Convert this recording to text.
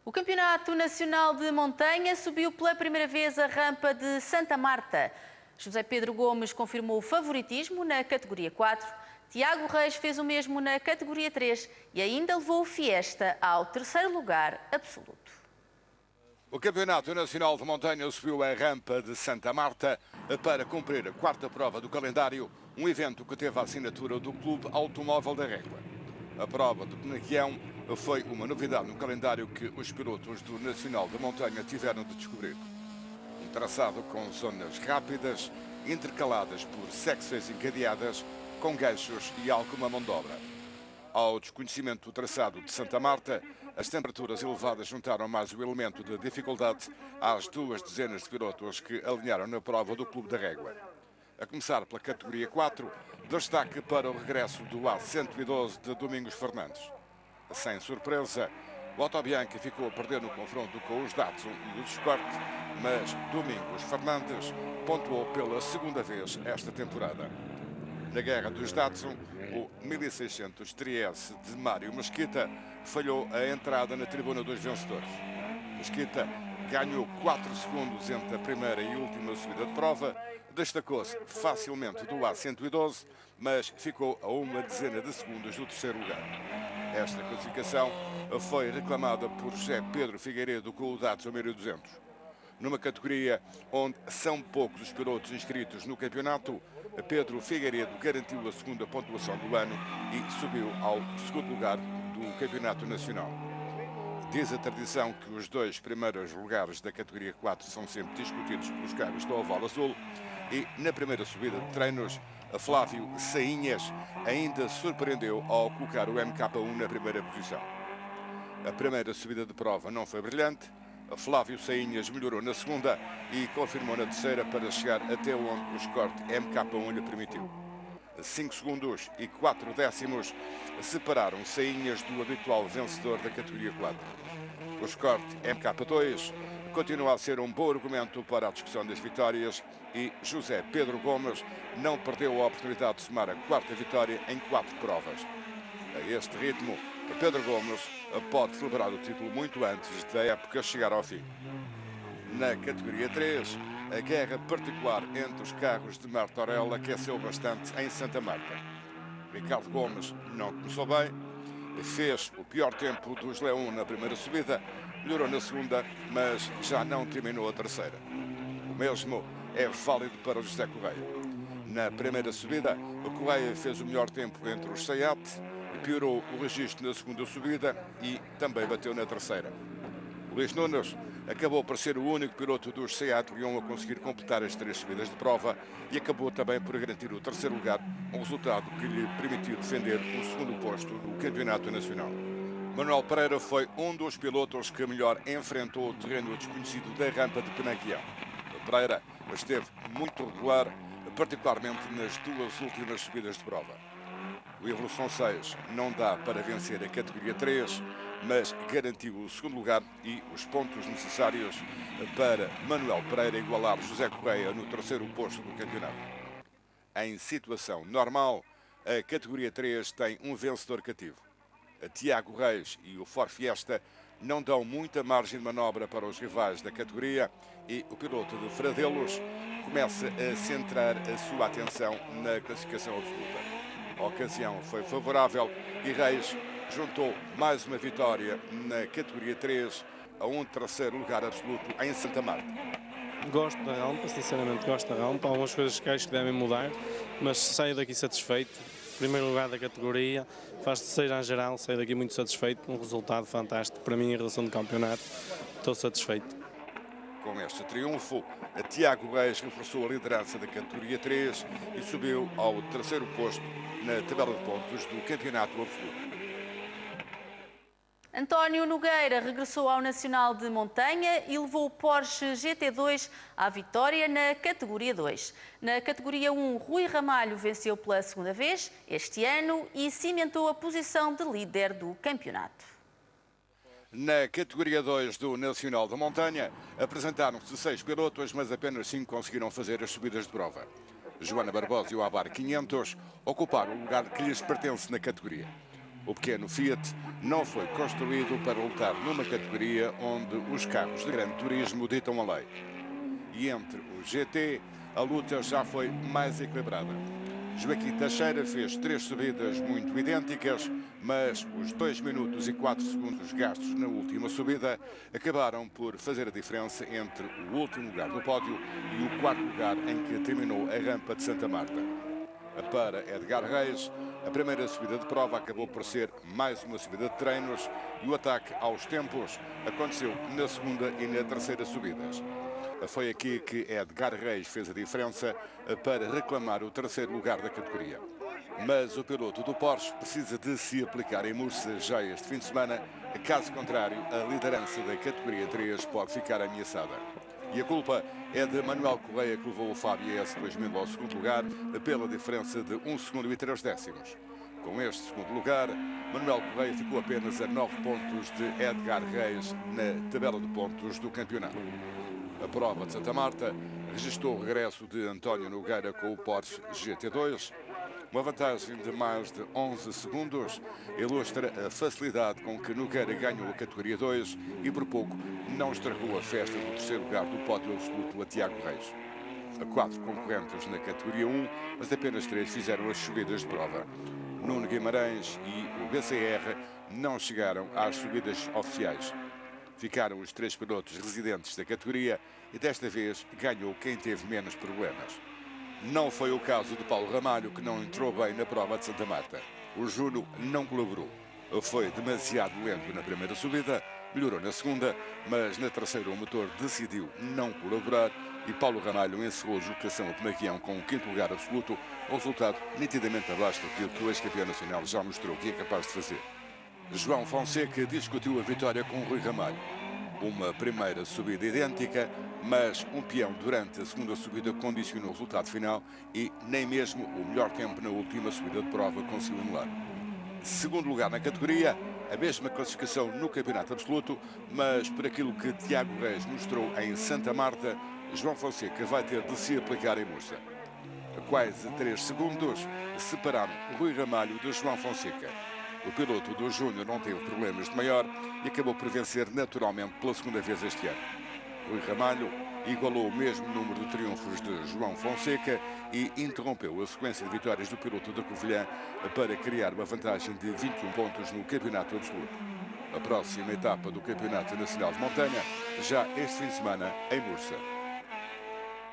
O Campeonato Nacional de Montanha subiu pela primeira vez a rampa de Santa Marta. José Pedro Gomes confirmou o favoritismo na categoria 4. Tiago Reis fez o mesmo na categoria 3 e ainda levou o Fiesta ao terceiro lugar absoluto. O Campeonato Nacional de Montanha subiu a rampa de Santa Marta para cumprir a quarta prova do calendário, um evento que teve a assinatura do Clube Automóvel da Régua. A prova do Penaquião foi uma novidade no calendário que os pilotos do Nacional de Montanha tiveram de descobrir. Um traçado com zonas rápidas, intercaladas por secções encadeadas, com ganchos e alguma mão de obra. Ao desconhecimento do traçado de Santa Marta, as temperaturas elevadas juntaram mais o elemento de dificuldade às 2 dezenas de pilotos que alinharam na prova do Clube da Régua. A começar pela categoria 4, destaque para o regresso do A112 de Domingos Fernandes. Sem surpresa, o Autobianchi ficou a perder no confronto com os Datsun e os Escort, mas Domingos Fernandes pontuou pela segunda vez esta temporada. Na guerra dos Datsun, o 1600 Trieste de Mário Mesquita falhou a entrada na tribuna dos vencedores. Mesquita ganhou 4 segundos entre a primeira e última subida de prova, destacou-se facilmente do A112, mas ficou a uma dezena de segundos do terceiro lugar. Esta classificação foi reclamada por José Pedro Figueiredo com o Datsun 1200. Numa categoria onde são poucos os pilotos inscritos no campeonato, Pedro Figueiredo garantiu a segunda pontuação do ano e subiu ao segundo lugar do campeonato nacional. Diz a tradição que os 2 primeiros lugares da categoria 4 são sempre discutidos pelos carros do Oval Azul e na primeira subida de treinos, Flávio Sainhas ainda surpreendeu ao colocar o MK1 na primeira posição. A primeira subida de prova não foi brilhante, Flávio Sainhas melhorou na segunda e confirmou na terceira para chegar até onde o Escort MK1 lhe permitiu. 5 segundos e 4 décimos separaram Sainhas do habitual vencedor da categoria 4. O Escort MK2 continua a ser um bom argumento para a discussão das vitórias e José Pedro Gomes não perdeu a oportunidade de somar a quarta vitória em 4 provas. A este ritmo, Pedro Gomes pode celebrar o título muito antes da época chegar ao fim. Na categoria 3, a guerra particular entre os carros de Martorell aqueceu bastante em Santa Marta. Ricardo Gomes não começou bem, fez o pior tempo dos Leão na primeira subida, melhorou na segunda, mas já não terminou a terceira. O mesmo é válido para o José Correia. Na primeira subida, o Correia fez o melhor tempo entre os Seat, piorou o registro na segunda subida e também bateu na terceira. O Luís Nunes acabou por ser o único piloto dos Seat Leon a conseguir completar as 3 subidas de prova e acabou também por garantir o terceiro lugar, um resultado que lhe permitiu defender o segundo posto do Campeonato Nacional. Manuel Pereira foi um dos pilotos que melhor enfrentou o terreno desconhecido da rampa de Penaquião. Pereira esteve muito regular, particularmente nas 2 últimas subidas de prova. O Evolução 6 não dá para vencer a categoria 3, mas garantiu o segundo lugar e os pontos necessários para Manuel Pereira igualar José Correia no terceiro posto do campeonato. Em situação normal, a categoria 3 tem um vencedor cativo. A Tiago Reis e o Ford Fiesta não dão muita margem de manobra para os rivais da categoria e o piloto de Fradelos começa a centrar a sua atenção na classificação absoluta. A ocasião foi favorável e Reis juntou mais uma vitória na categoria 3 a um terceiro lugar absoluto em Santa Marta. Gosto da rampa, sinceramente gosto da rampa. Há algumas coisas que acho que devem mudar, mas saio daqui satisfeito. Primeiro lugar da categoria, faz terceira em geral, saio daqui muito satisfeito. Um resultado fantástico para mim em relação do campeonato. Estou satisfeito. Com este triunfo, a Tiago Reis reforçou a liderança da categoria 3 e subiu ao terceiro posto na tabela de pontos do campeonato absoluto. António Nogueira regressou ao Nacional de Montanha e levou o Porsche GT2 à vitória na categoria 2. Na categoria 1, Rui Ramalho venceu pela segunda vez este ano e cimentou a posição de líder do campeonato. Na categoria 2 do Nacional de Montanha, apresentaram-se 6 pilotos, mas apenas 5 conseguiram fazer as subidas de prova. Joana Barbosa e o Abar 500 ocuparam o lugar que lhes pertence na categoria. O pequeno Fiat não foi construído para lutar numa categoria onde os carros de grande turismo ditam a lei. E entre o GT, a luta já foi mais equilibrada. Joaquim Teixeira fez 3 subidas muito idênticas, mas os 2 minutos e 4 segundos gastos na última subida acabaram por fazer a diferença entre o último lugar no pódio e o 4º lugar em que terminou a rampa de Santa Marta. Para Edgar Reis, a primeira subida de prova acabou por ser mais uma subida de treinos e o ataque aos tempos aconteceu na segunda e na terceira subidas. Foi aqui que Edgar Reis fez a diferença para reclamar o 3º lugar da categoria. Mas o piloto do Porsche precisa de se aplicar em Mursa já este fim de semana, caso contrário, a liderança da categoria 3 pode ficar ameaçada. E a culpa é de Manuel Correia, que levou o Fábio S2000 ao 2º lugar pela diferença de 1 segundo e 3 décimos. Com este 2º lugar, Manuel Correia ficou apenas a 9 pontos de Edgar Reis na tabela de pontos do campeonato. A prova de Santa Marta registrou o regresso de António Nogueira com o Porsche GT2. Uma vantagem de mais de 11 segundos ilustra a facilidade com que Nogueira ganhou a categoria 2 e por pouco não estragou a festa do 3º lugar do pódio absoluto a Tiago Reis. Há 4 concorrentes na categoria 1, mas apenas 3 fizeram as subidas de prova. Nuno Guimarães e o BCR não chegaram às subidas oficiais. Ficaram os 3 pilotos residentes da categoria e desta vez ganhou quem teve menos problemas. Não foi o caso de Paulo Ramalho, que não entrou bem na prova de Santa Marta. O Juno não colaborou. Foi demasiado lento na primeira subida, melhorou na segunda, mas na terceira o motor decidiu não colaborar e Paulo Ramalho encerrou a deslocação a Penaguião com o 5º lugar absoluto, um resultado nitidamente abaixo daquilo que o ex-campeão nacional já mostrou que é capaz de fazer. João Fonseca discutiu a vitória com Rui Ramalho. Uma primeira subida idêntica, mas um peão durante a segunda subida condicionou o resultado final e nem mesmo o melhor tempo na última subida de prova conseguiu anular. 2º lugar na categoria, a mesma classificação no campeonato absoluto, mas por aquilo que Tiago Reis mostrou em Santa Marta, João Fonseca vai ter de se aplicar em Mursa. Quase 3 segundos separaram Rui Ramalho de João Fonseca. O piloto do Júnior não teve problemas de maior e acabou por vencer naturalmente pela 2ª vez este ano. Rui Ramalho igualou o mesmo número de triunfos de João Fonseca e interrompeu a sequência de vitórias do piloto da Covilhã para criar uma vantagem de 21 pontos no campeonato absoluto. A próxima etapa do Campeonato Nacional de Montanha já este fim de semana em Mursa.